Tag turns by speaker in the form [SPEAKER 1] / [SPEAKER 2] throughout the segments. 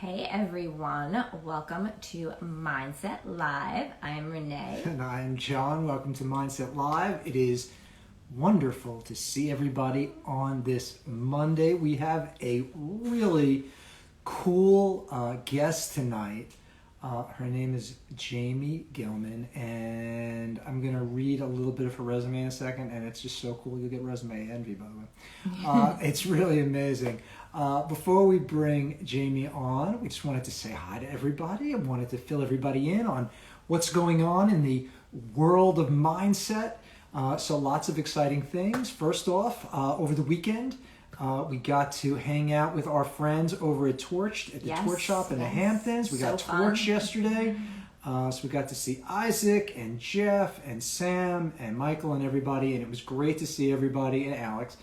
[SPEAKER 1] Hey everyone, welcome to Mindset Live. I'm Renee.
[SPEAKER 2] And I'm John. Welcome to Mindset Live. It is wonderful to see everybody on this Monday. We have a really cool guest tonight. Her name is Jamie Gelman, and I'm going to read a little bit of her resume in a second, and it's just so cool. You'll get resume envy, by the way. It's really amazing. Before we bring Jamie on, we just wanted to say hi to everybody. I wanted to fill everybody in on what's going on in the world of mindset. So lots of exciting things. First off, over the weekend, we got to hang out with our friends over at Torch, at the Torch Shop in the Hamptons. We got Torch yesterday. So we got to see Isaac and Jeff and Sam and Michael and everybody, and it was great to see everybody and Alex.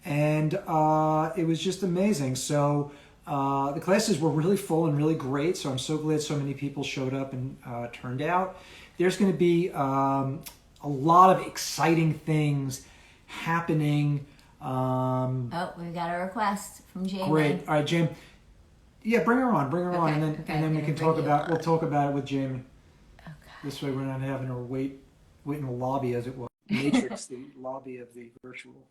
[SPEAKER 2] And it was just amazing. So the classes were really full and really great. So I'm so glad so many people showed up and turned out. There's going to be a lot of exciting things happening.
[SPEAKER 1] We've got a request from Jamie.
[SPEAKER 2] Great. All right, Jamie. Yeah, bring her on, and then we can talk about. We'll talk about it with Jamie.
[SPEAKER 1] Okay.
[SPEAKER 2] This way, we're not having her wait in the lobby, as it was Matrix, the lobby of the virtual.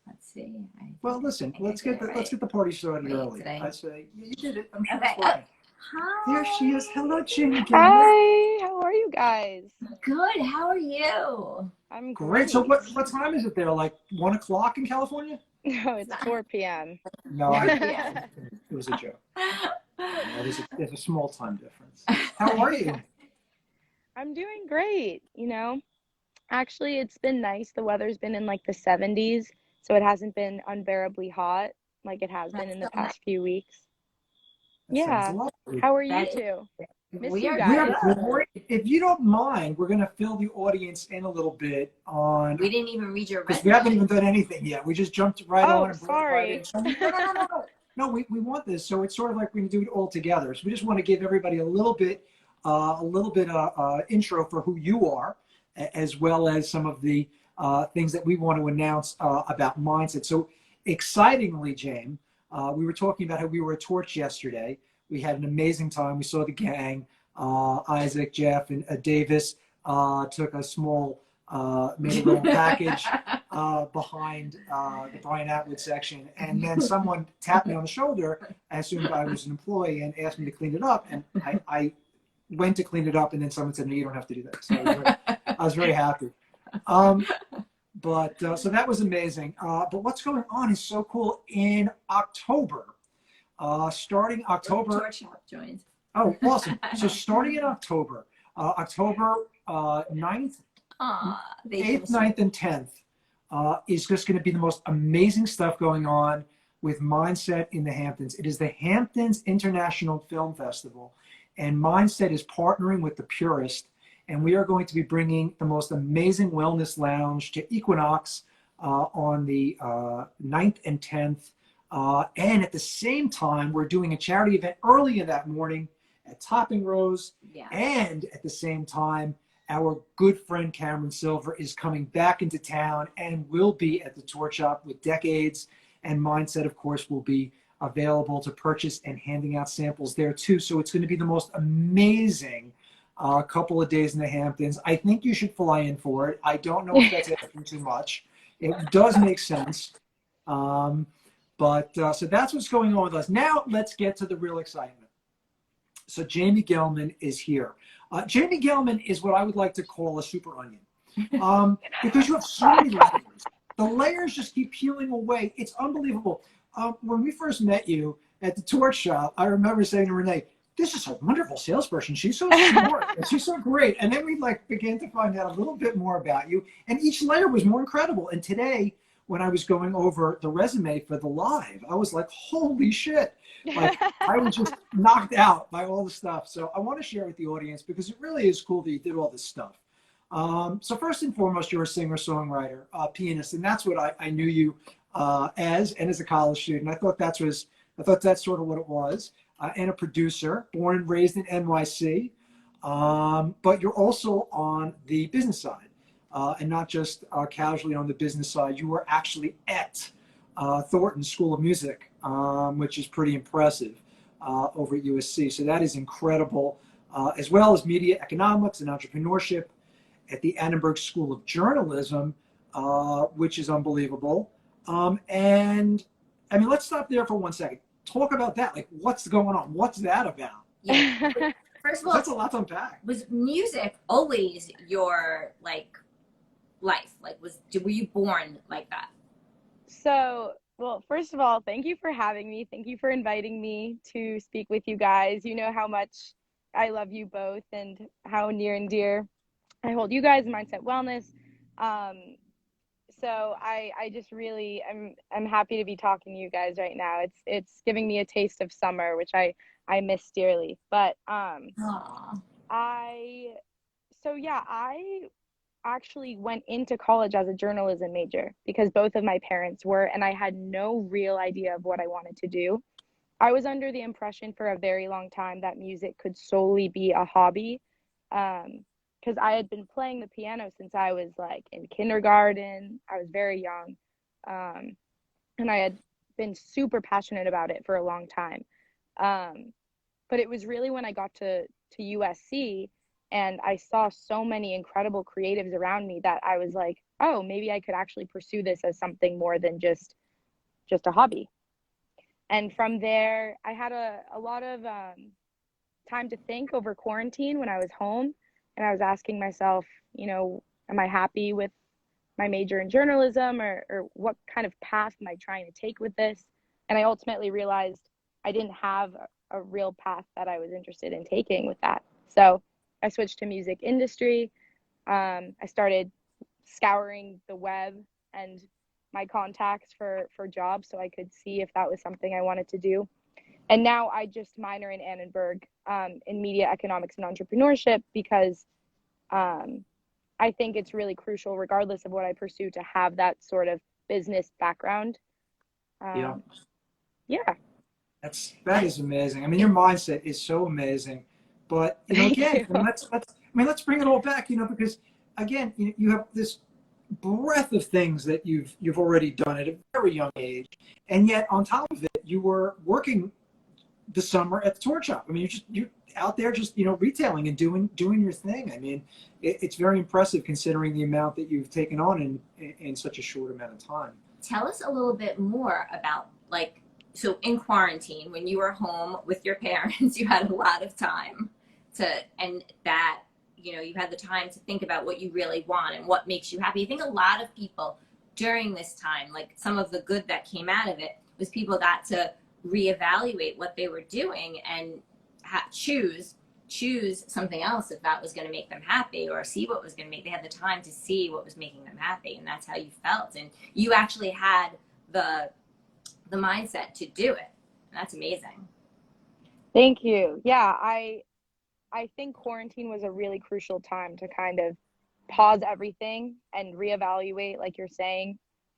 [SPEAKER 1] Let's see.
[SPEAKER 2] Well, listen. Let's get the party started early.
[SPEAKER 1] Today.
[SPEAKER 2] I say you did it. I'm sure
[SPEAKER 1] Okay.
[SPEAKER 2] it's working.
[SPEAKER 1] Hi.
[SPEAKER 2] There she is. Hello, Jamie.
[SPEAKER 3] Hi, how are you guys?
[SPEAKER 1] Good. How are you?
[SPEAKER 3] I'm
[SPEAKER 2] Great. So what time is it there? Like 1 o'clock in California?
[SPEAKER 3] No, it's 4 p.m.
[SPEAKER 2] No,
[SPEAKER 1] Yeah.
[SPEAKER 2] it was a joke. There's a small time difference. How are you?
[SPEAKER 3] I'm doing great, Actually, it's been nice. The weather's been in like the 70s, so it hasn't been unbearably hot like it has been in the past few weeks.
[SPEAKER 2] That sounds lovely.
[SPEAKER 3] How are you two? Miss
[SPEAKER 1] We
[SPEAKER 3] you
[SPEAKER 1] are
[SPEAKER 3] guys.
[SPEAKER 2] Great. If you don't mind, we're going to fill the audience in a little bit on.
[SPEAKER 1] We didn't even read your
[SPEAKER 2] Because
[SPEAKER 1] resume.
[SPEAKER 2] we haven't even done anything yet. We just jumped right on. And
[SPEAKER 3] sorry.
[SPEAKER 2] Right in. No. No, we want this. So it's sort of like we're going to do it all together. So we just want to give everybody a little bit intro for who you are, as well as some of the things that we want to announce about mindset. So excitingly, James, we were talking about how we were at Torch yesterday. We had an amazing time. We saw the gang. Isaac, Jeff, and Davis took a small mini package behind the Brian Atwood section. And then someone tapped me on the shoulder, assumed I was an employee, and asked me to clean it up. And I went to clean it up, and then someone said, no, you don't have to do that. So I was very happy. So that was amazing. But what's going on is so cool. In October, starting October.
[SPEAKER 1] Torch Shop joined.
[SPEAKER 2] Oh, awesome. So starting in October 9th, 8th, 9th, and 10th is just going to be the most amazing stuff going on with Mindset in the Hamptons. It is the Hamptons International Film Festival, and Mindset is partnering with the Purist, and we are going to be bringing the most amazing wellness lounge to Equinox on the 9th and 10th. And at the same time, we're doing a charity event early in that morning at Topping Rose.
[SPEAKER 1] Yeah.
[SPEAKER 2] And at the same time, our good friend Cameron Silver is coming back into town and will be at the Torch Shop with Decades. And Mindset, of course, will be available to purchase and handing out samples there too. So it's going to be the most amazing couple of days in the Hamptons. I think you should fly in for it. I don't know if that's asking too much. It does make sense. So that's what's going on with us. Now let's get to the real excitement. So Jamie Gelman is here. Jamie Gelman is what I would like to call a super onion, because you have so many layers. The layers just keep peeling away. It's unbelievable. When we first met you at the Torch Shop, I remember saying to Renee, this is a wonderful salesperson. She's so smart and she's so great. And then we began to find out a little bit more about you, and each layer was more incredible. And today, when I was going over the resume for the live, I was like, holy shit. I was just knocked out by all the stuff. So I want to share with the audience because it really is cool that you did all this stuff. So first and foremost, you're a singer-songwriter, pianist, and that's what I knew you as a college student. I thought that's sort of what it was. And a producer, born and raised in NYC. But you're also on the business side. And not just casually on the business side. You were actually at Thornton School of Music, which is pretty impressive. over at USC. So that is incredible, as well as media economics and entrepreneurship at the Annenberg School of Journalism, which is unbelievable. And I mean, let's stop there for 1 second. Talk about that. Like, what's going on? What's that about?
[SPEAKER 1] Yeah. First of all,
[SPEAKER 2] that's a lot to unpack.
[SPEAKER 1] Was music always your like life? Like, were you born like that?
[SPEAKER 3] So, well, first of all, thank you for having me. Thank you for inviting me to speak with you guys. You know how much I love you both and how near and dear I hold you guys, Mindset Wellness. So I just really I'm happy to be talking to you guys right now. It's giving me a taste of summer, which I miss dearly. But
[SPEAKER 1] Aww.
[SPEAKER 3] I actually went into college as a journalism major because both of my parents were, and I had no real idea of what I wanted to do. I was under the impression for a very long time that music could solely be a hobby. Because I had been playing the piano since I was like in kindergarten. I was very young. And I had been super passionate about it for a long time. But it was really when I got to USC and I saw so many incredible creatives around me that I was like, oh, maybe I could actually pursue this as something more than just a hobby. And from there, I had a lot of time to think over quarantine when I was home. And I was asking myself, you know, am I happy with my major in journalism or what kind of path am I trying to take with this? And I ultimately realized I didn't have a real path that I was interested in taking with that. So I switched to music industry. I started scouring the web and my contacts for jobs so I could see if that was something I wanted to do. And now I just minor in Annenberg in media economics and entrepreneurship because I think it's really crucial, regardless of what I pursue, to have that sort of business background.
[SPEAKER 2] Yeah. That is amazing. I mean, your mindset is so amazing. But you know, again, let's bring it all back. You know, because again, you have this breadth of things that you've already done at a very young age, and yet on top of it, you were working the summer at the Torch Shop. I mean, you're out there just, you know, retailing and doing your thing. I mean, it's very impressive considering the amount that you've taken on in such a short amount of time.
[SPEAKER 1] Tell us a little bit more about, like, so in quarantine, when you were home with your parents, you had a lot of time and that, you know, you had the time to think about what you really want and what makes you happy. I think a lot of people during this time, like some of the good that came out of it was people got to reevaluate what they were doing and choose something else if that was going to make them happy, or see what was going to make. They had the time to see what was making them happy, and that's how you felt. And you actually had the mindset to do it. And that's amazing.
[SPEAKER 3] Thank you. Yeah, I think quarantine was a really crucial time to kind of pause everything and reevaluate, like you're saying.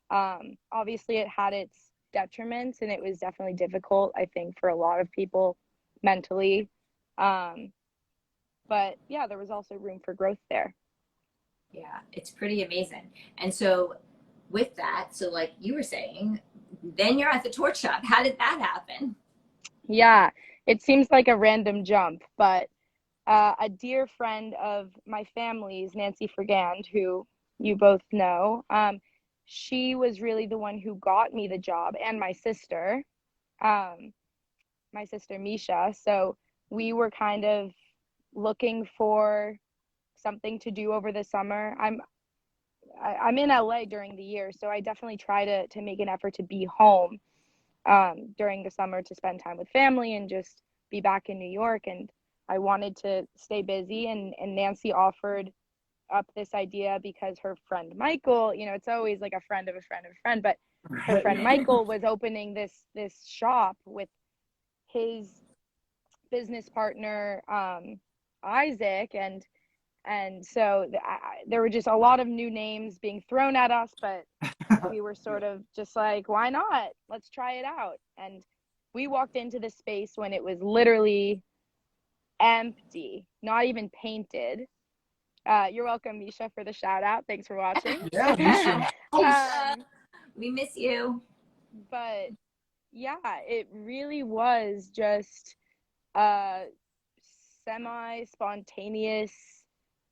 [SPEAKER 3] Obviously, it had its detriments, and it was definitely difficult, I think, for a lot of people mentally. But yeah, there was also room for growth there.
[SPEAKER 1] Yeah, it's pretty amazing. And so with that, so like you were saying, then you're at the Torch Shop. How did that happen?
[SPEAKER 3] Yeah, it seems like a random jump, but a dear friend of my family's, Nancy Fergand, who you both know, she was really the one who got me the job, and my sister Misha. So we were kind of looking for something to do over the summer. I'm in LA during the year, so I definitely try to make an effort to be home during the summer to spend time with family and just be back in New York. And I wanted to stay busy, and Nancy offered up this idea because her friend Michael, you know, it's always like a friend of a friend of a friend, but her friend Michael was opening this shop with his business partner Isaac, and so there were just a lot of new names being thrown at us, but we were sort of just like, why not? Let's try it out. And we walked into the space when it was literally empty, not even painted. You're welcome, Misha, for the shout out. Thanks for watching.
[SPEAKER 2] Yeah, Misha.
[SPEAKER 1] We miss you.
[SPEAKER 3] But yeah, it really was just semi-spontaneous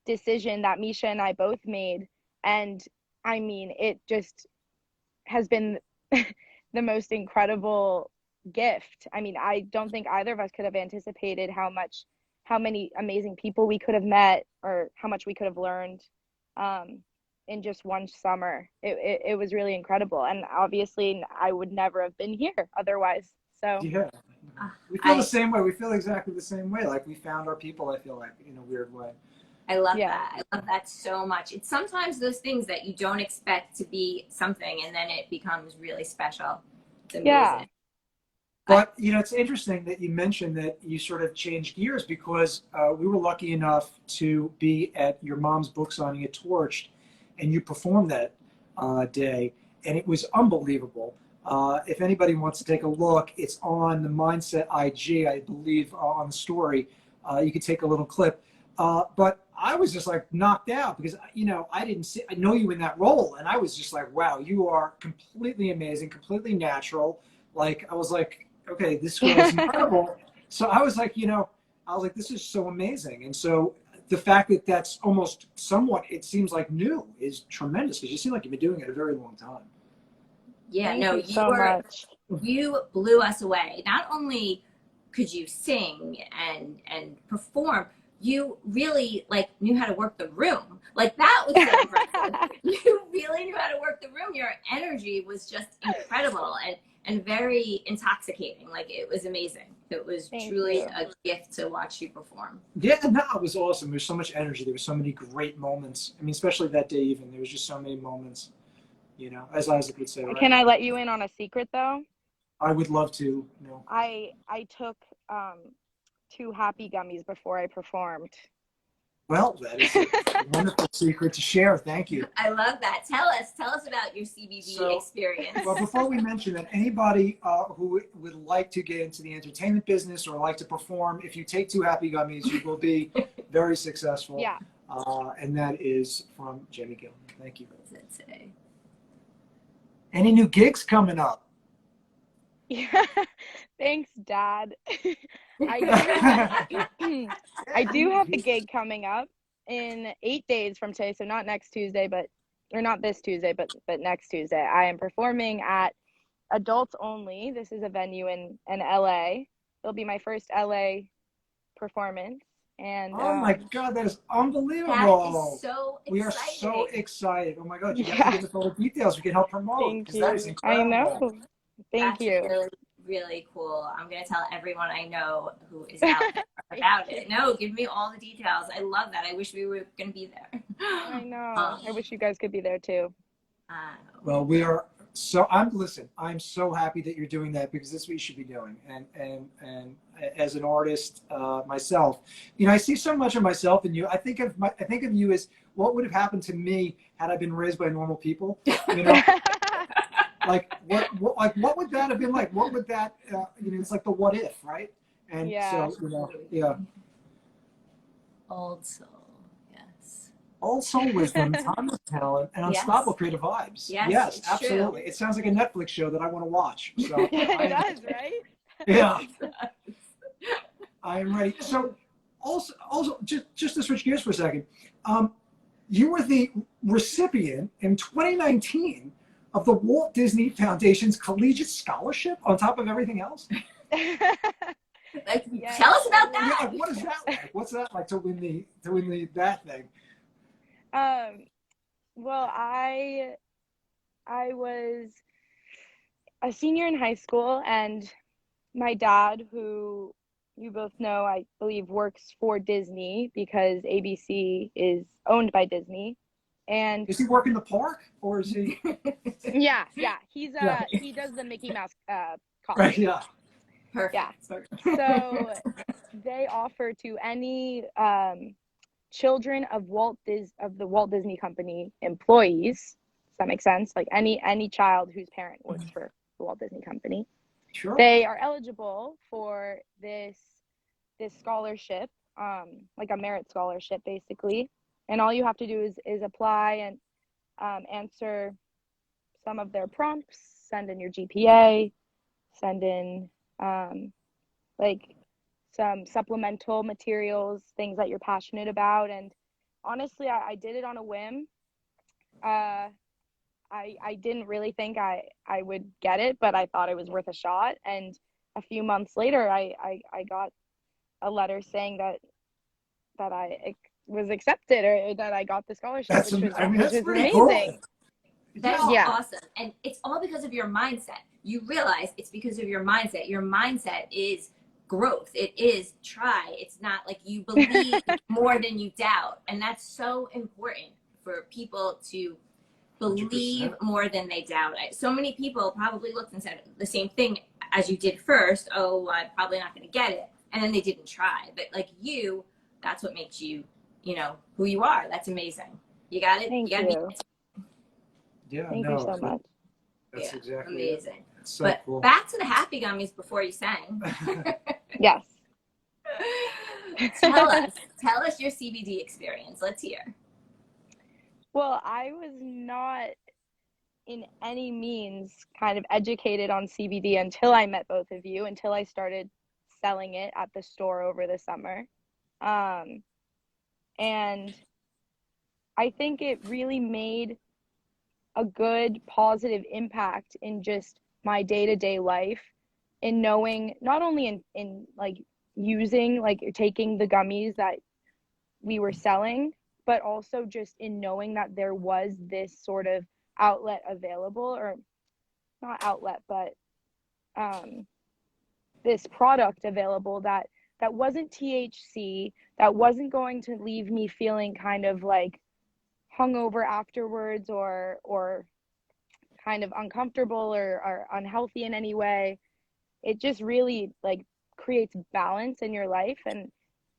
[SPEAKER 3] decision that Misha and I both made. And I mean, it just has been the most incredible gift. I mean, I don't think either of us could have anticipated how many amazing people we could have met or how much we could have learned in just one summer. It was really incredible. And obviously I would never have been here otherwise. So
[SPEAKER 2] Yeah. We feel the same way. We feel exactly the same way. Like we found our people, I feel like, in a weird way.
[SPEAKER 1] I love that. I love that so much. It's sometimes those things that you don't expect to be something, and then it becomes really special. It's amazing.
[SPEAKER 2] Yeah. But, you know, it's interesting that you mentioned that you sort of changed gears because we were lucky enough to be at your mom's book signing at Torched, and you performed that day, and it was unbelievable. If anybody wants to take a look, it's on the Mindset IG, I believe, on the story. You could take a little clip. But I was just like knocked out because, you know, I know you in that role. And I was just like, wow, you are completely amazing, completely natural. Like, I was like, okay, this girl is incredible. So I was like, you know, this is so amazing. And so the fact that that's almost somewhat, it seems like new is tremendous because you seem like you've been doing it a very long time.
[SPEAKER 1] Yeah, you blew us away. Not only could you sing and perform, you really like knew how to work the room. Like that was so impressive. You really knew how to work the room. Your energy was just incredible and very intoxicating. Like it was amazing. It was truly a gift to watch you perform.
[SPEAKER 2] Yeah, no, it was awesome. There was so much energy. There were so many great moments. I mean, especially that day even. There was just so many moments, you know, as Isaac would say. Right?
[SPEAKER 3] Can I let you in on a secret though?
[SPEAKER 2] I would love to. You know.
[SPEAKER 3] I took 2 happy gummies before I performed.
[SPEAKER 2] Well, that is a wonderful secret to share. Thank you.
[SPEAKER 1] I love that. Tell us about your CBD experience.
[SPEAKER 2] Well, before we mention that, anybody who would like to get into the entertainment business or like to perform, if you take 2 happy gummies, you will be very successful.
[SPEAKER 3] Yeah.
[SPEAKER 2] And that is from Jamie Gelman. Thank you.
[SPEAKER 1] What does it say?
[SPEAKER 2] Any new gigs coming up?
[SPEAKER 3] Yeah. Thanks, Dad. I do have a gig coming up in 8 days from today, so not next Tuesday, not this Tuesday, but next Tuesday. I am performing at Adults Only. This is a venue in LA. It'll be my first LA performance. And
[SPEAKER 2] oh my God, that is unbelievable!
[SPEAKER 1] That is so exciting.
[SPEAKER 2] We are so excited. Oh my God, you have to give us all the details. We can help promote.
[SPEAKER 3] Thank you.
[SPEAKER 2] That is incredible.
[SPEAKER 3] I know. Thank you.
[SPEAKER 1] Really, really cool. I'm gonna tell everyone I know who is out there about it. No, give me all the details. I love that. I wish we were gonna be there.
[SPEAKER 3] I know. I wish you guys could be there too.
[SPEAKER 2] Well, we are. So I'm so happy that you're doing that because this is what you should be doing. And as an artist myself, you know, I see so much of myself in you. I think of you as what would have happened to me had I been raised by normal people. You know, like what would that have been like? What would that? You know, it's like the what if, right? And so you know, yeah.
[SPEAKER 1] Old soul.
[SPEAKER 2] Old soul wisdom, timeless talent, and unstoppable creative vibes. Yes, absolutely. True. It sounds like a Netflix show that I want to watch. So
[SPEAKER 3] it does, right?
[SPEAKER 2] Yeah. I am ready. So also, just to switch gears for a second, you were the recipient in 2019 of the Walt Disney Foundation's Collegiate Scholarship on top of everything else.
[SPEAKER 1] Tell us about that.
[SPEAKER 2] Yeah, what is that like? What's that like to win that thing?
[SPEAKER 3] Well, I was a senior in high school, and my dad, who you both know, I believe, works for Disney because ABC is owned by Disney. And
[SPEAKER 2] is he working the park, or is he?
[SPEAKER 3] Yeah. He does the Mickey Mouse costume.
[SPEAKER 2] Right. Yeah.
[SPEAKER 1] Perfect.
[SPEAKER 3] Yeah. So they offer to any children of the Walt Disney Company employees. Does that make sense? Like any child whose parent works for the Walt Disney Company.
[SPEAKER 2] Sure.
[SPEAKER 3] They are eligible for this scholarship, like a merit scholarship, basically. And all you have to do is apply and answer some of their prompts, send in your GPA, send in like some supplemental materials, things that you're passionate about. And honestly, I did it on a whim. I didn't really think I would get it, but I thought it was worth a shot. And a few months later, I got a letter saying that I was accepted, or that I got the scholarship,
[SPEAKER 2] That's,
[SPEAKER 3] which was
[SPEAKER 2] I mean, that's pretty
[SPEAKER 3] amazing.
[SPEAKER 2] cool.
[SPEAKER 1] That's
[SPEAKER 3] Yeah.
[SPEAKER 1] awesome. And it's all because of your mindset. You realize it's because of your mindset. Your mindset is growth. It is try. It's not like you believe more than you doubt. And that's so important for people to believe
[SPEAKER 2] 100%.
[SPEAKER 1] more than they doubt. So many people probably looked and said the same thing as you did first. Oh, I'm probably not going to get it. And then they didn't try. But like you, that's what makes you, you know, who you are. That's amazing. You got it.
[SPEAKER 3] Thank
[SPEAKER 1] you. Gotta
[SPEAKER 3] you.
[SPEAKER 2] Yeah,
[SPEAKER 3] Thank
[SPEAKER 2] no,
[SPEAKER 3] you so much.
[SPEAKER 2] That's
[SPEAKER 1] Yeah,
[SPEAKER 2] exactly
[SPEAKER 1] amazing.
[SPEAKER 2] it. It's so
[SPEAKER 1] But
[SPEAKER 2] cool.
[SPEAKER 1] back to the happy gummies before you sang.
[SPEAKER 3] Yes.
[SPEAKER 1] tell us your CBD experience. Let's hear.
[SPEAKER 3] Well, I was not in any means kind of educated on CBD until I met both of you, until I started selling it at the store over the summer. And I think it really made a good positive impact in just my day-to-day life, in knowing not only in like using, like taking the gummies that we were selling, but also just in knowing that there was this sort of outlet available, or not outlet, but this product available that wasn't THC, that wasn't going to leave me feeling kind of like hungover afterwards, or kind of uncomfortable or unhealthy in any way. It just really like creates balance in your life, and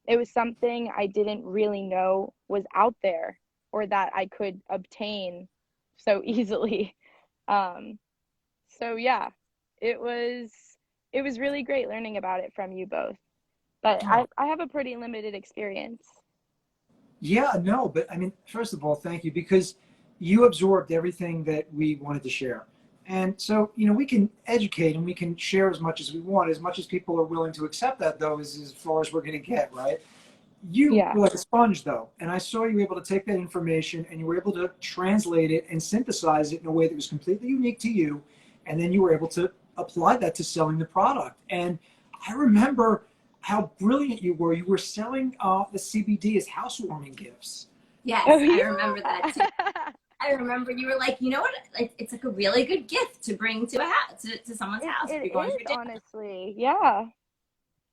[SPEAKER 3] it was something I didn't really know was out there, or that I could obtain so easily. So yeah, it was really great learning about it from you both. But I have a pretty limited experience.
[SPEAKER 2] Yeah, no, but I mean, first of all, thank you, because you absorbed everything that we wanted to share. And so, you know, we can educate and we can share as much as we want, as much as people are willing to accept that, though, is as far as we're going to get, right? You
[SPEAKER 3] Yeah.
[SPEAKER 2] were like a sponge, though, and I saw you were able to take that information and you were able to translate it and synthesize it in a way that was completely unique to you, and then you were able to apply that to selling the product. And I remember how brilliant you were. You were selling the CBD as housewarming gifts.
[SPEAKER 1] Yes,
[SPEAKER 3] Oh, yeah.
[SPEAKER 1] I remember that too. I remember you were like, you know what? It's like a really good gift to bring to a house, to someone's house.
[SPEAKER 3] It
[SPEAKER 1] You're going
[SPEAKER 3] is,
[SPEAKER 1] through dinner.
[SPEAKER 3] honestly. Yeah.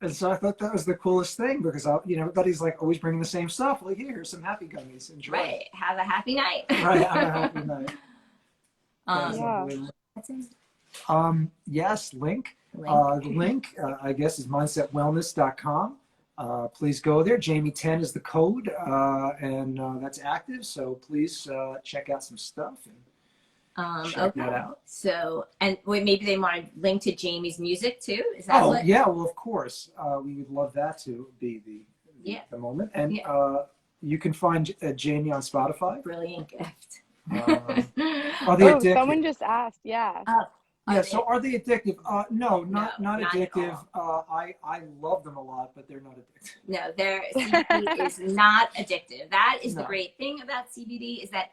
[SPEAKER 2] And so I thought that was the coolest thing, because you know, everybody's like always bringing the same stuff. Like, here's some happy gummies. Enjoy.
[SPEAKER 1] Right. Have a happy night.
[SPEAKER 2] Right. Have a happy night. That's
[SPEAKER 3] Yeah.
[SPEAKER 2] unbelievable.
[SPEAKER 1] That's it.
[SPEAKER 2] Yes, link.
[SPEAKER 1] Link.
[SPEAKER 2] The link, I guess, is mindsetwellness.com. Please go there. Jamie10 is the code, and that's active. So please check out some stuff and check that out.
[SPEAKER 1] So, and wait, maybe they want to link to Jamie's music too. Is that what?
[SPEAKER 2] Yeah, well, of course. We would love that to be the moment. And you can find Jamie on Spotify.
[SPEAKER 1] Brilliant gift.
[SPEAKER 2] Are they addictive?
[SPEAKER 3] Someone just asked. Yeah.
[SPEAKER 2] Yeah, so are they addictive? No, not
[SPEAKER 1] not
[SPEAKER 2] addictive. I love them a lot, but they're not addictive.
[SPEAKER 1] No, their CBD is not addictive. That is the great thing about CBD, is that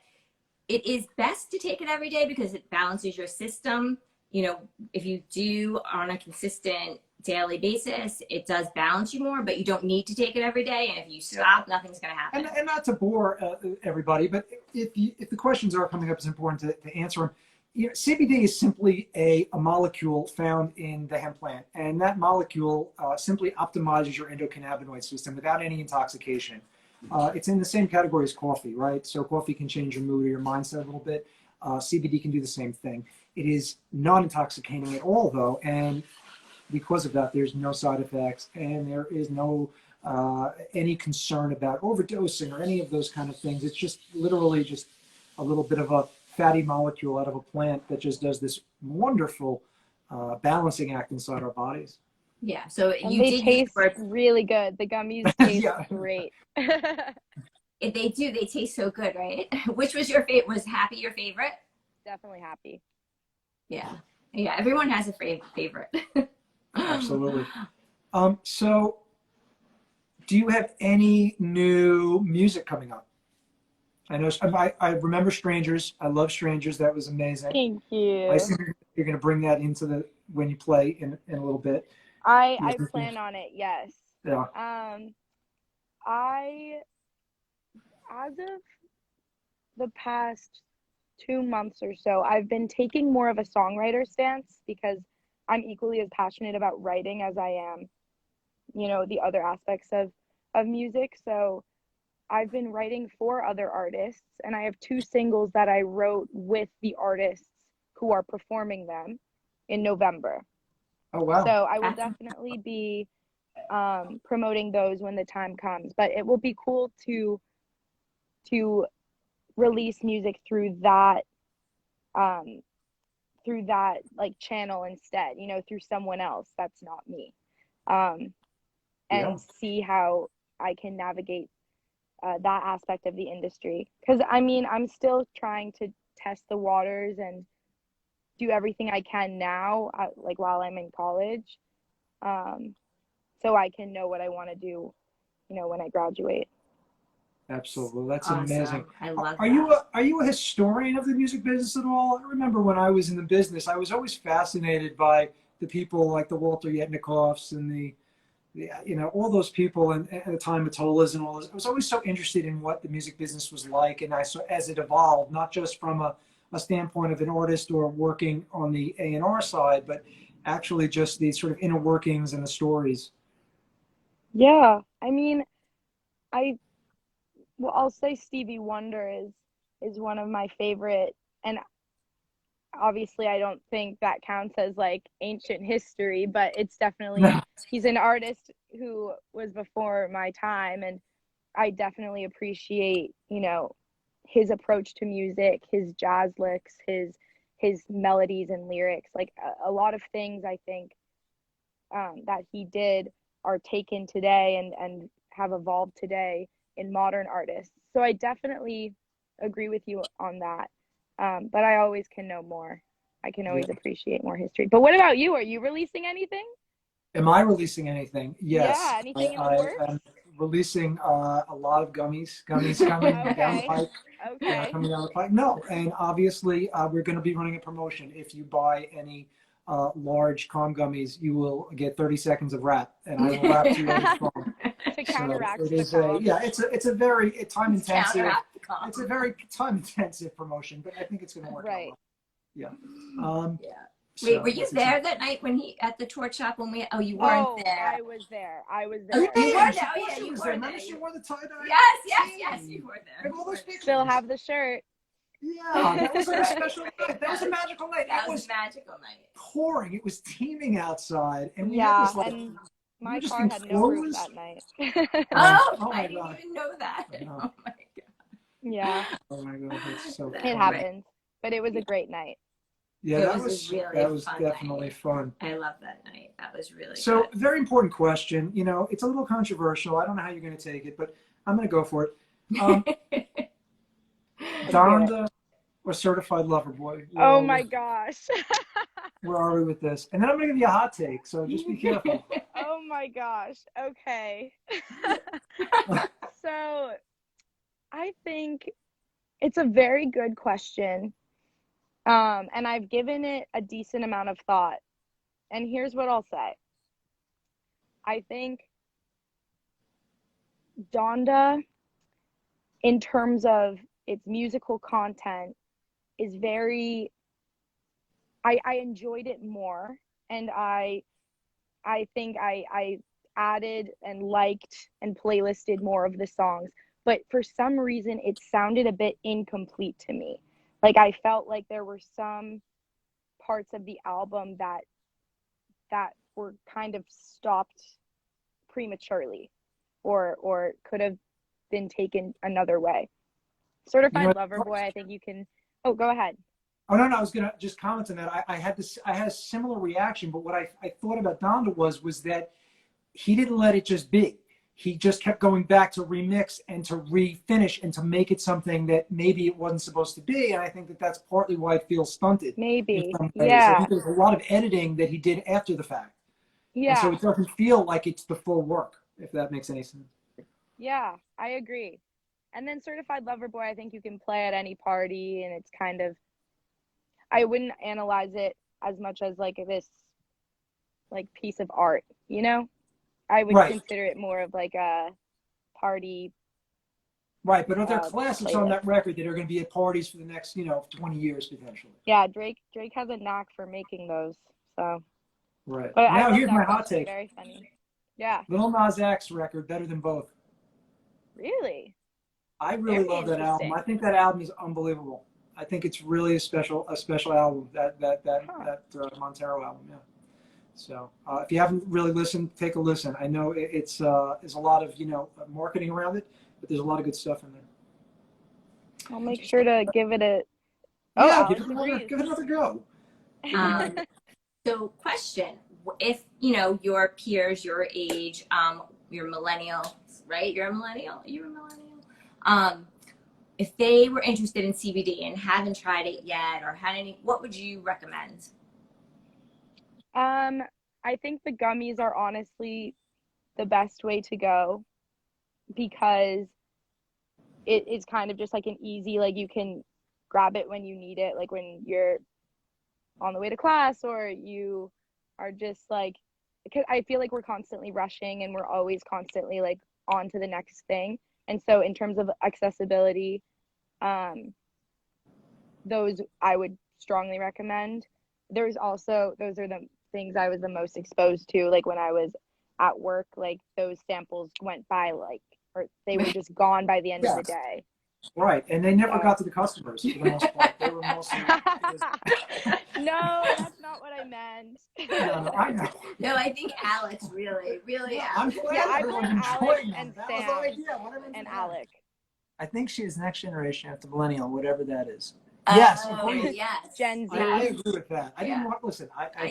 [SPEAKER 1] it is best to take it every day because it balances your system. You know, if you do on a consistent daily basis, it does balance you more, but you don't need to take it every day. And if you stop, nothing's going to happen.
[SPEAKER 2] And not to bore everybody, but if the questions are coming up, it's important to answer them. You know, CBD is simply a molecule found in the hemp plant, and that molecule simply optimizes your endocannabinoid system without any intoxication. It's in the same category as coffee, right? So coffee can change your mood or your mindset a little bit. CBD can do the same thing. It is not intoxicating at all, though, and because of that, there's no side effects, and there is no any concern about overdosing or any of those kind of things. It's just literally just a little bit of a fatty molecule out of a plant that just does this wonderful balancing act inside our bodies.
[SPEAKER 1] Yeah, so
[SPEAKER 3] and they taste really good. The gummies taste great.
[SPEAKER 1] They do. They taste so good, right? Which was your favorite? Was Happy your favorite?
[SPEAKER 3] Definitely Happy.
[SPEAKER 1] Yeah. Everyone has a favorite.
[SPEAKER 2] Absolutely. So do you have any new music coming up? I know I remember Strangers. I love Strangers. That was amazing.
[SPEAKER 3] Thank
[SPEAKER 2] I
[SPEAKER 3] you.
[SPEAKER 2] assume you're going to bring that into the when you play in a little bit.
[SPEAKER 3] I plan on it, yes.
[SPEAKER 2] Yeah.
[SPEAKER 3] I, as of the past 2 months or so, I've been taking more of a songwriter stance because I'm equally as passionate about writing as I am, the other aspects of music. So I've been writing for other artists, and I have 2 singles that I wrote with the artists who are performing them in November.
[SPEAKER 2] Oh wow.
[SPEAKER 3] So I will definitely be promoting those when the time comes. But it will be cool to release music through that like channel instead, through someone else that's not me, and see how I can navigate that aspect of the industry. Because I mean, I'm still trying to test the waters and do everything I can now, like while I'm in college, so I can know what I want to do, when I graduate.
[SPEAKER 2] Absolutely, that's
[SPEAKER 1] Awesome.
[SPEAKER 2] amazing.
[SPEAKER 1] I love
[SPEAKER 2] Are you a historian of the music business at all? I remember when I was in the business, I was always fascinated by the people like the Walter Yetnikovs and the all those people and at the time Matolas and all this. I was always so interested in what the music business was like, and I saw as it evolved, not just from a standpoint of an artist or working on the A&R side, but actually just the sort of inner workings and the stories.
[SPEAKER 3] Yeah, I mean, I'll say Stevie Wonder is one of my favorite, and obviously I don't think that counts as like ancient history, but it's definitely he's an artist who was before my time, and I definitely appreciate, his approach to music, his jazz licks, his melodies and lyrics. Like a lot of things I think that he did are taken today and have evolved today in modern artists. So I definitely agree with you on that. But I always can know more. I can always appreciate more history. But what about you? Are you releasing anything?
[SPEAKER 2] Am I releasing anything? Yes.
[SPEAKER 3] Yeah, anything in the works?
[SPEAKER 2] I'm releasing a lot of gummies coming down the pike.
[SPEAKER 3] Okay.
[SPEAKER 2] Coming down the pike. No, and obviously we're going to be running a promotion. If you buy any large calm gummies, you will get 30 seconds of rap, and I will rap to you on the phone.
[SPEAKER 3] To counteract
[SPEAKER 2] so it is
[SPEAKER 3] the calm.
[SPEAKER 2] it's a very time intensive.
[SPEAKER 1] It's
[SPEAKER 2] a very time intensive promotion, but I think it's going to work out well. Yeah.
[SPEAKER 1] Wait, were you there that night when he at the torch shop when we? Oh, you weren't there.
[SPEAKER 3] I was there.
[SPEAKER 1] You were there. Oh, yeah, you were there.
[SPEAKER 2] Remember she wore the tie dye?
[SPEAKER 1] Yes, you were there.
[SPEAKER 2] All those pictures.
[SPEAKER 3] Still have the shirt.
[SPEAKER 2] Yeah, that was like a special night. That was a magical night.
[SPEAKER 1] That was a magical night.
[SPEAKER 2] Pouring. It was teaming outside, and we
[SPEAKER 3] had
[SPEAKER 2] this, like,
[SPEAKER 3] and my car had no roof that night.
[SPEAKER 1] I didn't even know that. Oh my god.
[SPEAKER 3] Yeah.
[SPEAKER 2] Oh my god, that's so funny.
[SPEAKER 3] It happened, but it was a great night.
[SPEAKER 2] Yeah, that was definitely fun.
[SPEAKER 1] I love that night. That was really
[SPEAKER 2] so good. Very important question. It's a little controversial. I don't know how you're going to take it, but I'm going to go for it. Donda or Certified Lover Boy?
[SPEAKER 3] Oh my gosh.
[SPEAKER 2] Where are we with this? And then I'm going to give you a hot take, so just be careful.
[SPEAKER 3] Oh my gosh. Okay. So I think it's a very good question. And I've given it a decent amount of thought. And here's what I'll say. I think Donda, in terms of its musical content, is very, I enjoyed it more. And I think I added and liked and playlisted more of the songs. But for some reason, it sounded a bit incomplete to me. Like I felt like there were some parts of the album that were kind of stopped prematurely or could have been taken another way. Certified Lover Boy, I think you can. Oh, go ahead.
[SPEAKER 2] Oh no, I was gonna just comment on that. I had a similar reaction, but what I thought about Donda was that he didn't let it just be. He just kept going back to remix and to refinish and to make it something that maybe it wasn't supposed to be. And I think that that's partly why it feels stunted.
[SPEAKER 3] Maybe,
[SPEAKER 2] yeah. I think there's a lot of editing that he did after the fact.
[SPEAKER 3] Yeah.
[SPEAKER 2] And so it doesn't feel like it's the full work, if that makes any sense.
[SPEAKER 3] Yeah, I agree. And then Certified Lover Boy, I think you can play at any party, and it's kind of, I wouldn't analyze it as much as like this like piece of art, you know? I would
[SPEAKER 2] Right.
[SPEAKER 3] consider it more of like a party
[SPEAKER 2] Right, but are there classics on
[SPEAKER 3] playlist.
[SPEAKER 2] that record that are going to be at parties for the next, 20 years potentially?
[SPEAKER 3] Yeah, Drake has a knack for making those. So,
[SPEAKER 2] Right.
[SPEAKER 3] but I
[SPEAKER 2] Now
[SPEAKER 3] love
[SPEAKER 2] here's
[SPEAKER 3] that
[SPEAKER 2] my hot
[SPEAKER 3] question.
[SPEAKER 2] take.
[SPEAKER 3] Very funny. Yeah.
[SPEAKER 2] Lil Nas X record better than both.
[SPEAKER 3] Really?
[SPEAKER 2] I really
[SPEAKER 3] Very
[SPEAKER 2] love that album.
[SPEAKER 3] interesting.
[SPEAKER 2] I think that album is unbelievable. I think it's really a special album. That Montero album. Yeah. So if you haven't really listened, take a listen. I know it's there's a lot of marketing around it, but there's a lot of good stuff in there.
[SPEAKER 3] I'll make sure to give it a.
[SPEAKER 2] Yeah,
[SPEAKER 3] Alex
[SPEAKER 2] give it another go.
[SPEAKER 1] So question, if your peers your age, you're millennial, right? You're a millennial. If they were interested in CBD and haven't tried it yet or had any, what would you recommend?
[SPEAKER 3] I think the gummies are honestly the best way to go because it is kind of just like an easy, like you can grab it when you need it, like when you're on the way to class or you are just like, because I feel like we're constantly rushing and we're always constantly like on to the next thing. And so in terms of accessibility, those I would strongly recommend. Those are the things I was the most exposed to, like when I was at work, like those samples went by like, or they were just gone by the end of the day.
[SPEAKER 2] Right, and they never got to the customers for the most part. They were mostly.
[SPEAKER 3] No, that's not what I meant.
[SPEAKER 2] No, I know.
[SPEAKER 1] No, I think Alex really.
[SPEAKER 2] I'm glad
[SPEAKER 3] I
[SPEAKER 2] everyone's
[SPEAKER 3] blame Alex
[SPEAKER 2] enjoying them.
[SPEAKER 3] and
[SPEAKER 2] That was the
[SPEAKER 3] Sam
[SPEAKER 2] idea.
[SPEAKER 3] and Alec.
[SPEAKER 4] I think she is next generation after millennial, whatever that is.
[SPEAKER 2] Yes,
[SPEAKER 1] Oh,
[SPEAKER 2] agreed.
[SPEAKER 1] yes.
[SPEAKER 3] Gen Z.
[SPEAKER 2] I agree with that. I didn't want. Listen, I
[SPEAKER 1] said, are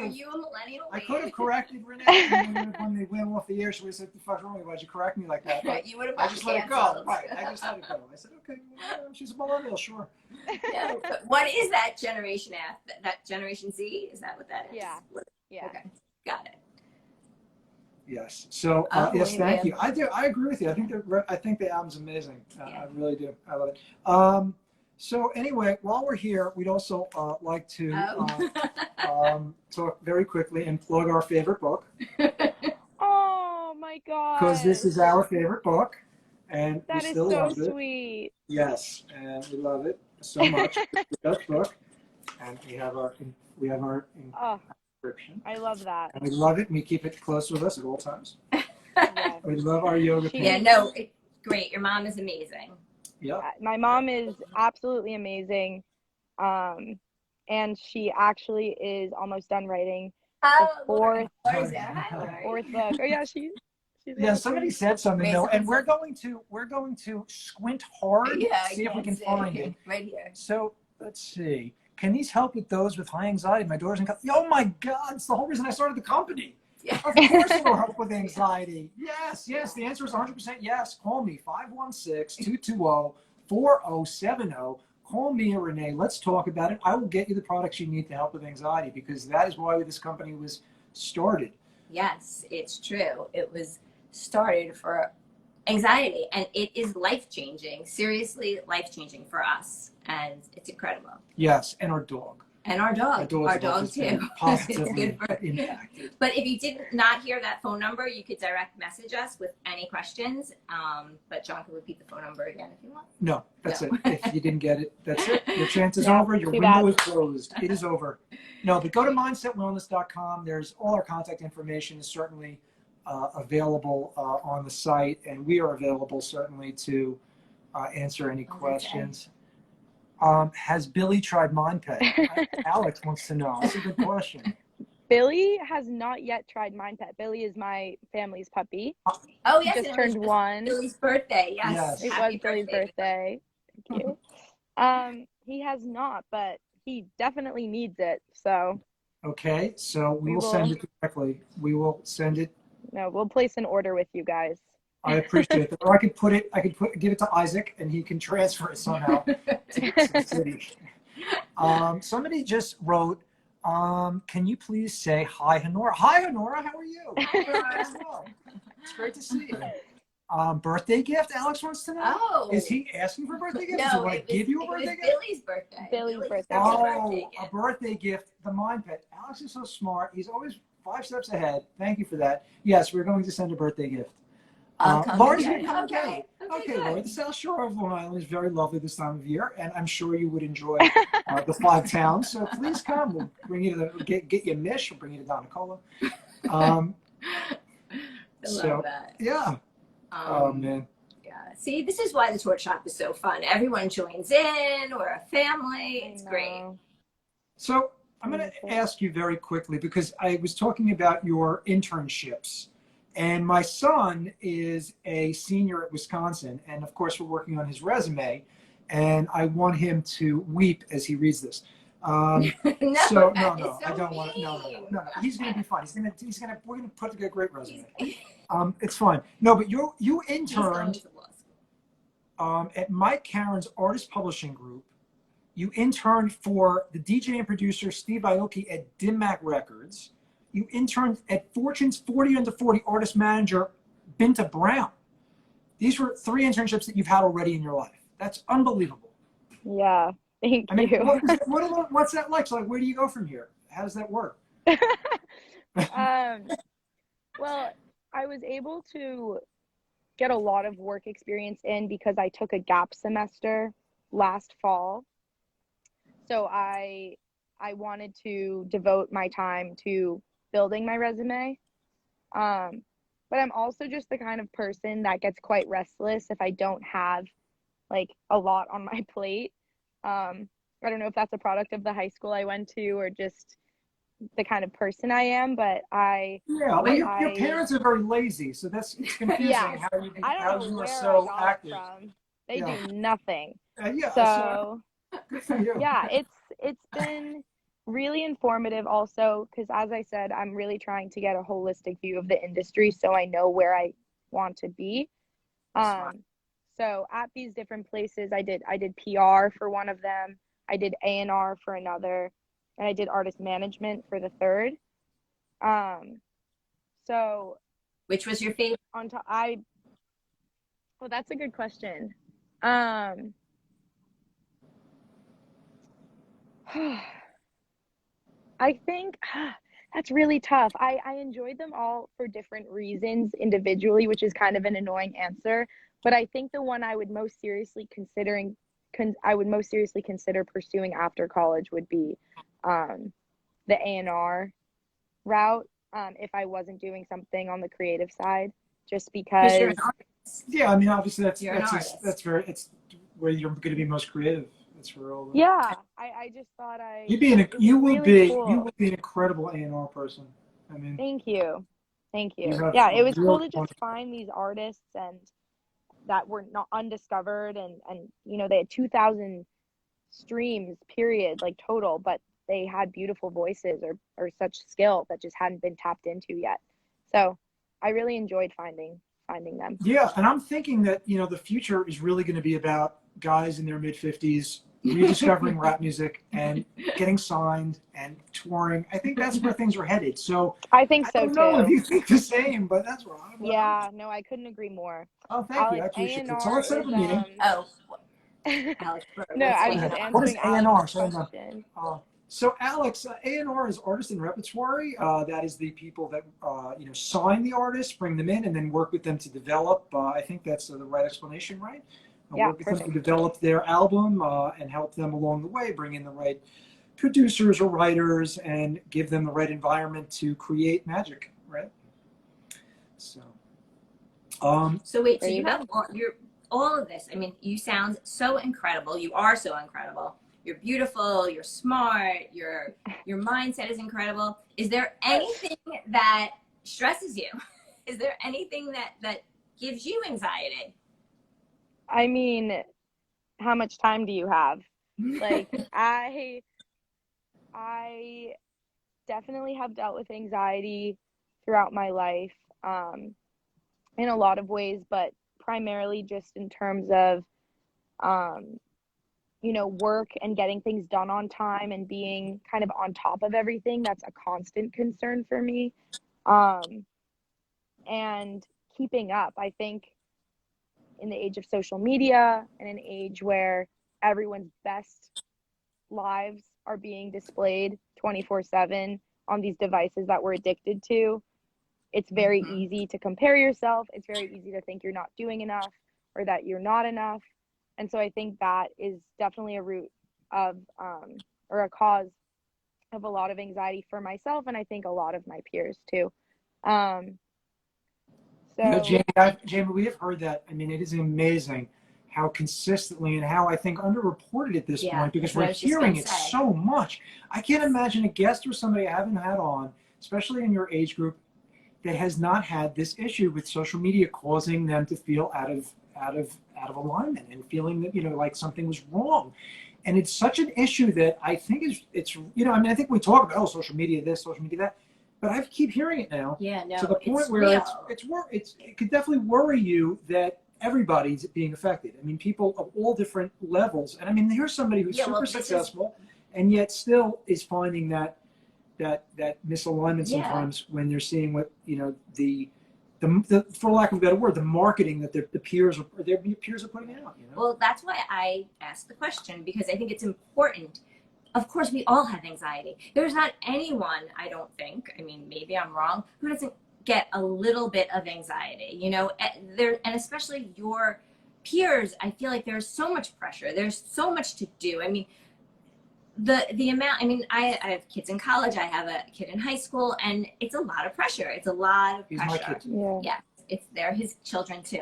[SPEAKER 1] you a millennial?
[SPEAKER 2] I could have corrected Renee when they went off the air. She would have said, "The fuck's wrong with you? Why'd you correct me like that?" But
[SPEAKER 1] You would have.
[SPEAKER 2] I just let it go. Right, I just let it go. I said, "Okay, well, she's a millennial, sure."
[SPEAKER 1] Yeah. But what is that generation after? That Generation Z? Is that what that is?
[SPEAKER 3] Yeah.
[SPEAKER 1] Okay, got it.
[SPEAKER 2] Yes. So yes, thank you. I do. I agree with you. I think the album's amazing. I really do. I love it. So anyway, while we're here, we'd also like to talk very quickly and plug our favorite book.
[SPEAKER 3] Oh my god!
[SPEAKER 2] Because this is our favorite book, and
[SPEAKER 3] that
[SPEAKER 2] we
[SPEAKER 3] is
[SPEAKER 2] still
[SPEAKER 3] so
[SPEAKER 2] love it.
[SPEAKER 3] Sweet.
[SPEAKER 2] Yes, and we love it so much. It's the best book, and we have our inscription.
[SPEAKER 3] I love that.
[SPEAKER 2] And we love it, and we keep it close with us at all times.
[SPEAKER 3] Yeah.
[SPEAKER 2] We love our yoga pants.
[SPEAKER 1] Yeah, no, it's great. Your mom is amazing.
[SPEAKER 2] Yeah.
[SPEAKER 3] My mom is absolutely amazing. And she actually is almost done writing the fourth book. Oh yeah, she's
[SPEAKER 2] somebody said something though, and we're going to squint hard, see if we can find it.
[SPEAKER 1] Right here.
[SPEAKER 2] So let's see. Can these help with those with high anxiety? My daughter's in. Oh my God! It's the whole reason I started the company.
[SPEAKER 1] Yeah.
[SPEAKER 2] Of course it will help with anxiety. Yes. The answer is 100% yes. Call me 516-220-4070. Call me or Renee. Let's talk about it. I will get you the products you need to help with anxiety because that is why this company was started.
[SPEAKER 1] Yes, it's true. It was started for anxiety and it is life-changing, seriously life-changing for us. And it's incredible.
[SPEAKER 2] Yes, and our dog.
[SPEAKER 1] And our dog too.
[SPEAKER 2] Positively impacted.
[SPEAKER 1] But if you did not hear that phone number, you could direct message us with any questions. But John can repeat the phone number again if you want.
[SPEAKER 2] No, that's it. If you didn't get it, that's it. Your chance is over. Your window is closed. It is over. No, but go to mindsetwellness.com. There's all our contact information is certainly available on the site, and we are available certainly to answer any questions. Has Billy tried MindPet? Alex wants to know. That's a good question.
[SPEAKER 3] Billy has not yet tried MindPet. Billy is my family's puppy.
[SPEAKER 1] Oh, yes.
[SPEAKER 3] He just turned 1.
[SPEAKER 1] Billy's birthday. Yes.
[SPEAKER 3] It was Billy's birthday. Thank you. He has not, but he definitely needs it. So.
[SPEAKER 2] Okay, so we will send it directly. We will send it. No,
[SPEAKER 3] we'll place an order with you guys.
[SPEAKER 2] I appreciate that. Or I could give it to Isaac and he can transfer it somehow to the city. Somebody just wrote, can you please say hi, Honora? Hi, Honora. How are you?
[SPEAKER 1] Hi, Honora.
[SPEAKER 2] It's great to see you. Birthday gift, Alex wants to know.
[SPEAKER 1] Oh.
[SPEAKER 2] Is he asking for a birthday gift? Does he
[SPEAKER 1] No,
[SPEAKER 2] want to give you a birthday gift?
[SPEAKER 1] Billy's birthday.
[SPEAKER 3] Billy's birthday.
[SPEAKER 2] Oh, a birthday gift. The mind pet. Alex is so smart. He's always 5 steps ahead. Thank you for that. Yes, we're going to send a birthday gift. Laura's going to come and get it. Okay, Laura, the South Shore of Long Island is very lovely this time of year, and I'm sure you would enjoy the 5 towns. So please come. We'll bring you to get you a Mish. We'll bring you to Donicola.
[SPEAKER 1] I love that.
[SPEAKER 2] Yeah. Oh man.
[SPEAKER 1] Yeah. See, this is why the Torch Shop is so fun. Everyone joins in. We're a family. It's great.
[SPEAKER 2] So I'm going to ask you very quickly, because I was talking about your internships, and my son is a senior at Wisconsin, and of course we're working on his resume, and I want him to weep as he reads this.
[SPEAKER 1] No,
[SPEAKER 2] I don't want to. No. He's going to be fine. We're going to put together a great resume. It's fine. No, but you interned at Mike Caron's Artist Publishing Group. You interned for the DJ and producer Steve Aoki at Dim Mak Records. You interned at Fortune's 40 Under 40 artist manager Binta Brown. These were 3 internships that you've had already in your life. That's unbelievable.
[SPEAKER 3] Yeah, thank you.
[SPEAKER 2] What's that like? So, like, where do you go from here? How does that work?
[SPEAKER 3] Well, I was able to get a lot of work experience in because I took a gap semester last fall. So I wanted to devote my time to building my resume. But I'm also just the kind of person that gets quite restless if I don't have like a lot on my plate. I don't know if that's a product of the high school I went to or just the kind of person I am, but your
[SPEAKER 2] parents are very lazy, so it's confusing
[SPEAKER 3] yeah,
[SPEAKER 2] how you are so active.
[SPEAKER 3] They do nothing.
[SPEAKER 2] So good for you.
[SPEAKER 3] Yeah, it's been really informative also because, as I said, I'm really trying to get a holistic view of the industry so I know where I want to be. So at these different places, I did PR for one of them, I did A&R for another, and I did artist management for the third. So
[SPEAKER 1] which was your favorite?
[SPEAKER 3] Well, that's a good question. I think that's really tough. I enjoyed them all for different reasons individually, which is kind of an annoying answer. But I think the one I would most seriously consider pursuing after college would be the A&R route, if I wasn't doing something on the creative side, just because.
[SPEAKER 1] You're an artist.
[SPEAKER 2] Yeah, I mean, obviously it's where you're going to be most creative. That's where all.
[SPEAKER 3] Yeah, I just thought
[SPEAKER 2] you will be an incredible A&R person. I mean.
[SPEAKER 3] Thank you. Yeah, it was cool to just find these artists and that were not undiscovered, and they had 2,000 streams period, like total, but they had beautiful voices or such skill that just hadn't been tapped into yet. So I really enjoyed finding them.
[SPEAKER 2] Yeah, and I'm thinking that the future is really going to be about guys in their mid-50s rediscovering rap music and getting signed and touring. I think that's where things are headed. So
[SPEAKER 3] I think so
[SPEAKER 2] too. I don't know if you think the same, but that's where I'm.
[SPEAKER 3] Yeah, no, I couldn't agree more.
[SPEAKER 2] Oh, thank you. I appreciate it. So let's set up a meeting.
[SPEAKER 1] Alex,
[SPEAKER 3] no, I was just answering
[SPEAKER 2] what is A&R?
[SPEAKER 3] question.
[SPEAKER 2] So Alex, A&R is artist and repertory. That is the people that sign the artists, bring them in, and then work with them to develop. I think that's the right explanation, right? Work with them to develop their album and help them along the way, bring in the right producers or writers, and give them the right environment to create magic, right? So.
[SPEAKER 1] So wait, so you have all of this. I mean, you sound so incredible. You are so incredible. You're beautiful. You're smart. Your mindset is incredible. Is there anything that stresses you? Is there anything that gives you anxiety?
[SPEAKER 3] I mean, how much time do you have? Like, I definitely have dealt with anxiety throughout my life, in a lot of ways, but primarily just in terms of, work and getting things done on time and being kind of on top of everything. That's a constant concern for me. And keeping up. I think in the age of social media and an age where everyone's best lives are being displayed 24/7 on these devices that we're addicted to, it's very easy to compare yourself. It's very easy to think you're not doing enough or that you're not enough. And so I think that is definitely a root of or a cause of a lot of anxiety for myself, and I think a lot of my peers too.
[SPEAKER 2] Jamie, we have heard that. I mean, it is amazing how consistently and how I think underreported at this point, because we're hearing it so much. I can't imagine a guest or somebody I haven't had on, especially in your age group, that has not had this issue with social media causing them to feel out of alignment and feeling that, like something was wrong. And it's such an issue that I think it's I think we talk about, social media this, social media that, but I keep hearing it now.
[SPEAKER 1] Yeah, no,
[SPEAKER 2] to the point where it could definitely worry you that everybody's being affected. I mean, people of all different levels. And I mean, here's somebody who's super successful and yet still is finding that misalignment sometimes when they're seeing what, the for lack of a better word, the marketing that their peers are putting out.
[SPEAKER 1] Well, that's why I asked the question, because I think it's important. Of course, we all have anxiety. There's not anyone, I don't think, I mean, maybe I'm wrong, who doesn't get a little bit of anxiety, and especially your peers. I feel like there's so much pressure. There's so much to do. I mean, the amount, I mean, I have kids in college, I have a kid in high school, and it's a lot of pressure. It's a lot of pressure.
[SPEAKER 2] My kid.
[SPEAKER 1] Yeah, they're his children too.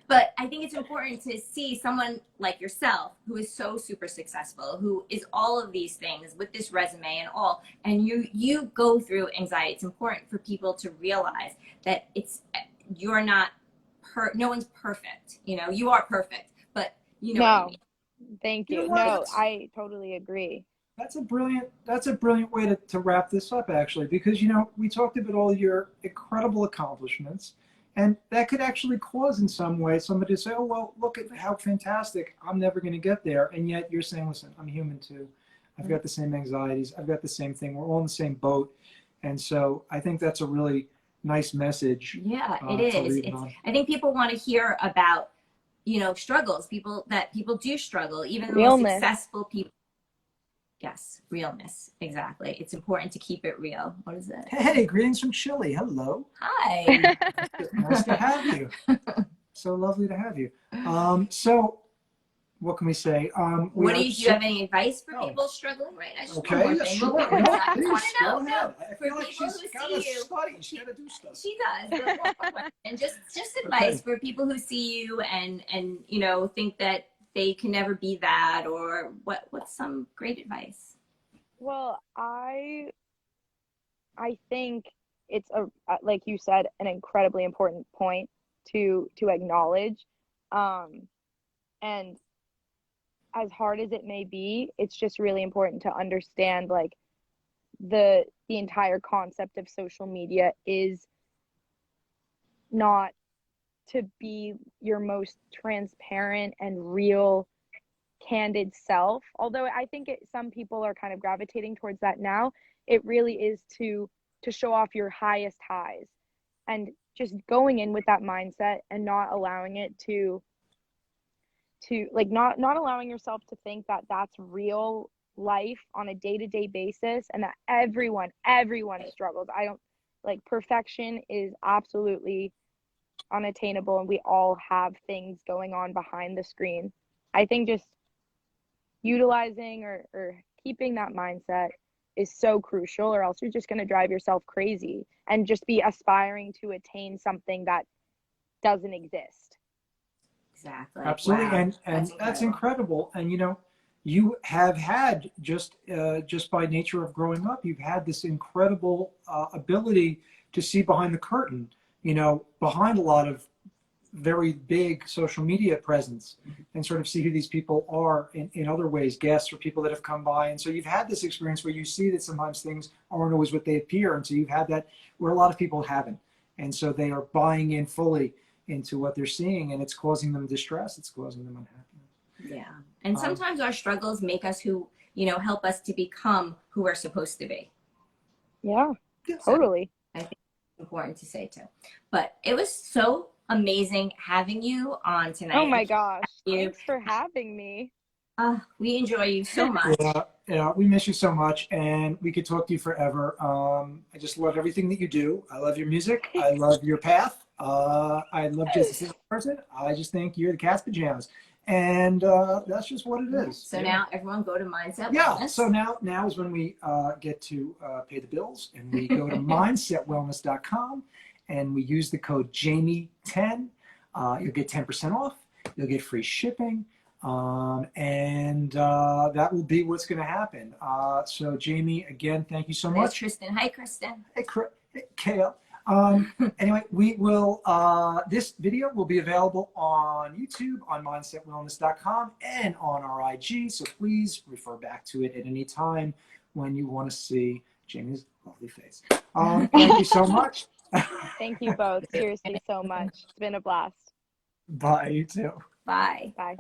[SPEAKER 1] But I think it's important to see someone like yourself who is so super successful, who is all of these things with this resume and all, and you go through anxiety. It's important for people to realize that you're not no one's perfect. You are perfect, but what I mean.
[SPEAKER 3] Thank you. No, I totally agree.
[SPEAKER 2] That's a brilliant way to wrap this up, actually, because we talked about all your incredible accomplishments, and that could actually cause in some way somebody to say, oh, well, look at how fantastic, I'm never going to get there. And yet you're saying, listen, I'm human too. I've got the same anxieties. I've got the same thing. We're all in the same boat. And so I think that's a really nice message.
[SPEAKER 1] Yeah, it is. I think people want to hear about, struggles, people do struggle, even the most successful people. Yes, realness. Exactly. It's important to keep it real. What is it?
[SPEAKER 2] Hey, greetings from Chile. Hello.
[SPEAKER 1] Hi.
[SPEAKER 2] Nice to have you. So lovely to have you. So what can we say?
[SPEAKER 1] Do you have any advice for people struggling? Right.
[SPEAKER 2] Okay, sure. I
[SPEAKER 1] feel like she's got to study. She's got to do stuff. She does. And just advice for people who see you and think that they can never be that, or what's some great advice?
[SPEAKER 3] Well, I think it's like you said, an incredibly important point to acknowledge, and as hard as it may be, it's just really important to understand, like, the entire concept of social media is not to be your most transparent and real, candid self. Although I think some people are kind of gravitating towards that now. It really is to show off your highest highs, and just going in with that mindset and not allowing it to like not allowing yourself to think that that's real life on a day-to-day basis, and that everyone struggles. I don't like perfection is absolutely unattainable, and we all have things going on behind the screen. I think just utilizing or keeping that mindset is so crucial, or else you're just going to drive yourself crazy and just be aspiring to attain something that doesn't exist.
[SPEAKER 1] Exactly.
[SPEAKER 2] Absolutely. Wow. And that's incredible. And you have had just by nature of growing up, you've had this incredible ability to see behind the curtain, behind a lot of very big social media presence, and sort of see who these people are in other ways, guests or people that have come by. And so you've had this experience where you see that sometimes things aren't always what they appear. And so you've had that where a lot of people haven't. And so they are buying in fully into what they're seeing, and it's causing them distress. It's causing them unhappiness.
[SPEAKER 1] Yeah. And sometimes our struggles make us help us to become who we're supposed to be.
[SPEAKER 3] Yeah, totally.
[SPEAKER 1] I think it's important to say too. But it was so amazing having you on tonight.
[SPEAKER 3] Oh my gosh.
[SPEAKER 1] You.
[SPEAKER 3] Thanks for having me.
[SPEAKER 1] We enjoy you so much.
[SPEAKER 2] Yeah, we miss you so much, and we could talk to you forever. I just love everything that you do. I love your music. I love your path. I love just as a single person. I just think you're the cat's pajamas, and that's just what it is.
[SPEAKER 1] So now everyone go to Mindset
[SPEAKER 2] Yeah.
[SPEAKER 1] Wellness.
[SPEAKER 2] So now is when we get to pay the bills, and we go to mindsetwellness.com, and we use the code Jamie10. You'll get 10% off. You'll get free shipping. And that will be what's going to happen. So Jamie, again, thank you so
[SPEAKER 1] There's
[SPEAKER 2] much.
[SPEAKER 1] Kristen. Hi, Kristen.
[SPEAKER 2] Hey, Kale. Anyway, we will, this video will be available on YouTube, on mindsetwellness.com, and on our IG. So please refer back to it at any time when you want to see Jamie's lovely face. Thank you so much.
[SPEAKER 3] Thank you both. Seriously, so much. It's been a blast.
[SPEAKER 2] Bye, you too.
[SPEAKER 1] Bye.
[SPEAKER 3] Bye.